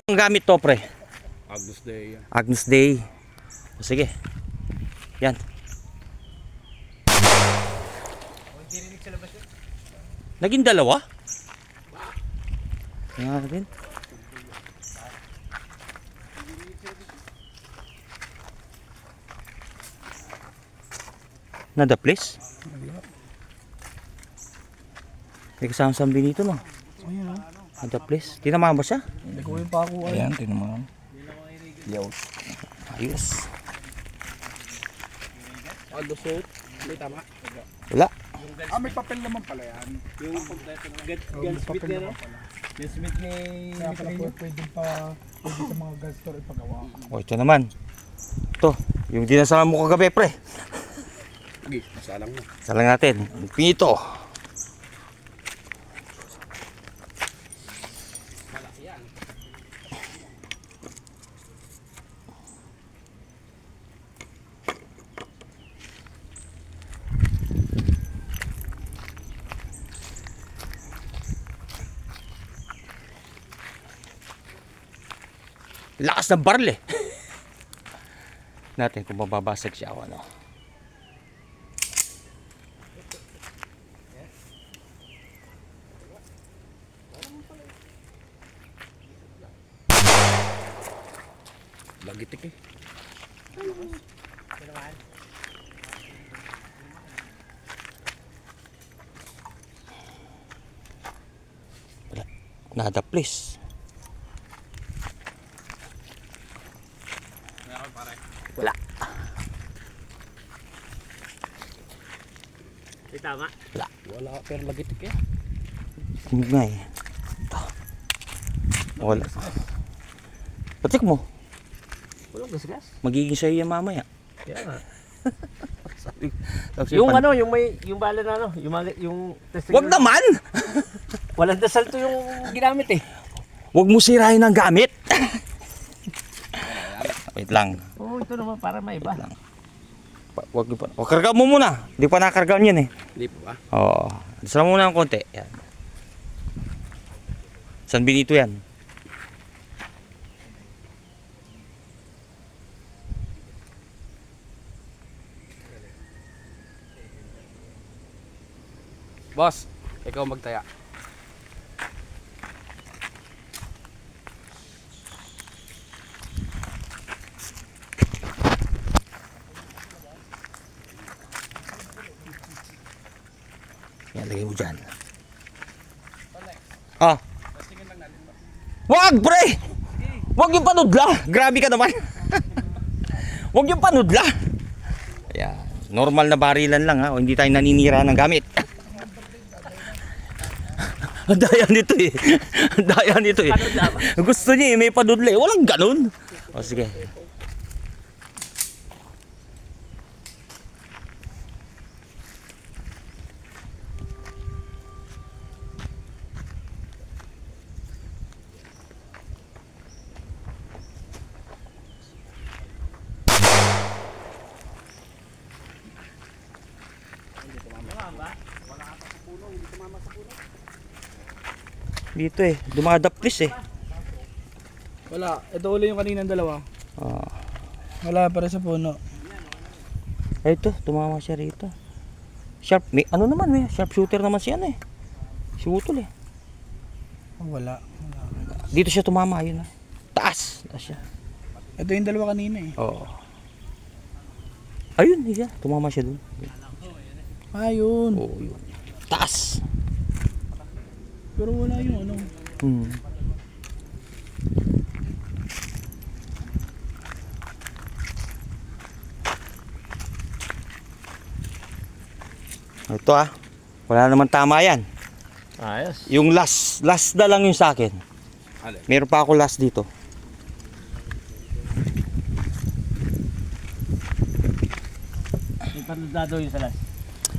Ang gamit to, pre? Agnus Dei. Agnus Dei. O, sige. Yan. Naging dalawa? Tingnan natin. Nada place? May kasama sa Benito, no? Ayun, oh. Nada place. Tinamaan ba siya? Hindi ko yung pako. Ayan, tinamaan. Yaw. Ayos. Lusot. May tama. Wala. May papel naman pala yan. Yung gunsmith niya, no? Gunsmith ni... Kaya pala pwede sa mga gun store ipagawa. O, ito naman. Ito. Yung dinasalan mo kagabi, pre. Sige, masalang mo. Salang natin. Pinito. Lakas ng baril eh. Natin kung mababasag siya o ano. Lagitik eh. Wala. Nada please. Wala. May tama? Wala. Wala, pero lagitik eh. Tingnan nga eh. Ito. Wala. Patik mo. Walang gasgas. Magiging sa'yo yan mamaya. Kaya nga. Tapos Yung ano, yung bala na ano, yung testing. wag naman! Walang dasal to yung ginamit eh. Wag mo sirain ang gamit. Wait lang. Oo, ito naman para may iba. Wag pa. O, karga mo muna. Hindi pa nakargaan yan eh. Hindi pa ba? Oo. Dasal mo muna ng konti. Yan. San Benito yan. Boss, ikaw magtaya. Yan, lagay mo dyan. Ah. Wag, pre! Wag yung panudla! Grabe ka naman. Wag yung panudla. Ayan. Normal na barilan lang ha. O hindi tayo naninira ng gamit. Ang daya nito eh. Ang daya nito eh. Gusto niya eh, may panudla eh. Walang ganun. O sige. Dito eh. Dumadaplis eh. Wala. Ito ulit yung kaninang dalawa. Ah. Wala para sa puno. Ay, ito, tumama siya rito. Sharp, may ano naman, may sharp shooter naman siya eh. Si Utol eh. Wala. Dito siya tumama, ayun na. Taas! Taas siya. Ito yung dalawa kanina eh. Oo. Ayun, siya. Tumama siya dun. Ayun. Oo, yun. Taas! Pero wala yung ano. Hmm. Ito ah. Wala naman tama yan. Ayos. Yung last na lang yung sa akin. Alin? Meron pa ako last dito. May panudado yung salas.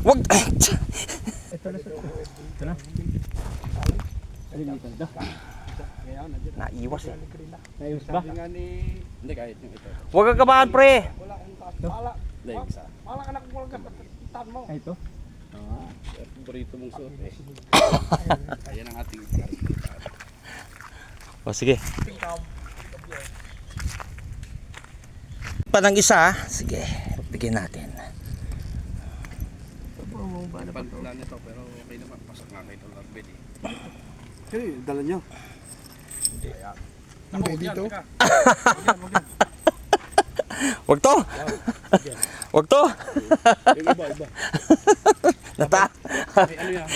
Wag! Ito na sa Ito na. Alin dito? Ito. Naiwas eh. Ayos ba? Sabi nga ni... Hindi, kahit yung ito. Huwag kang kabahan, pre. Hindi, yung isa. Ay, ito. Paborito mong suot eh. Ayan ang ating... O sige. pa ng isa. Sige, bigyan natin. Paglaan nito pero okay naman. Pasak nga kayo itong larbid eh. Hey, dala nyo. Hindi dito. Wag to. Wag to. Yung iba. Nata. May ano yan?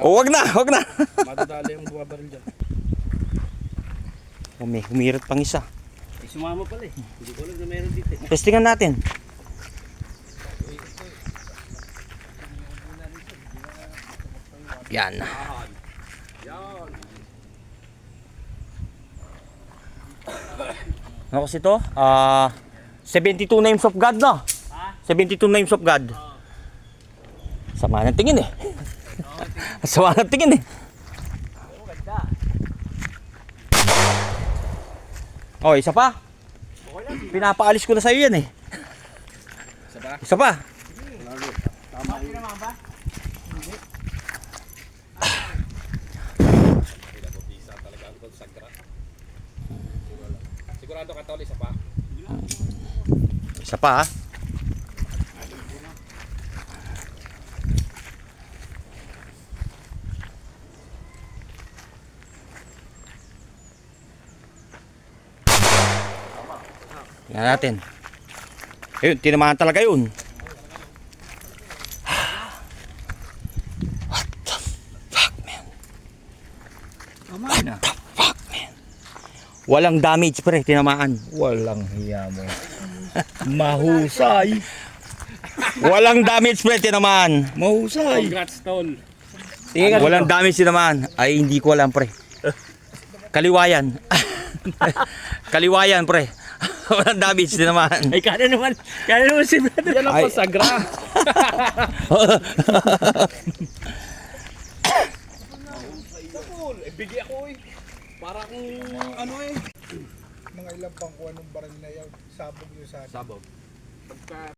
O wag na, wag na. Matadali yung buwabaril dyan. Oh, may humirit pang isa. Eh, sumama pala eh. Hindi ko alam na meron dito eh. Testingan natin. Yan. Ano kasi to? 72 names of God, no? 72 names of God. Sama ng tingin eh. Sama ng tingin eh. Oh, isa pa. Pinapaalis ko na sa'yo yan eh. Isa ba? Isa pa. Sigurado ka tol, isa pa? Isa pa ha. Tingnan natin. Ayun, tinamahan talaga yun. What the fuck, man? What the fuck, man? Walang damage pre, tinamaan. Walang hiya mo. Mahusay. Walang damage pre, tinamaan. Mahusay. Congrats tol. Walang damage tinamaan. Ay, hindi ko alam pre. Kaliwayan. Kaliwayan pre. Walang damage tinamaan. Ay, kaya naman si brother. Yan ang Ay. pasagra. Bigay ako eh. Parang ano eh. Mga ilang pang kuha ng baril na yan. Sabog nyo sa akin. Sabog. Pagka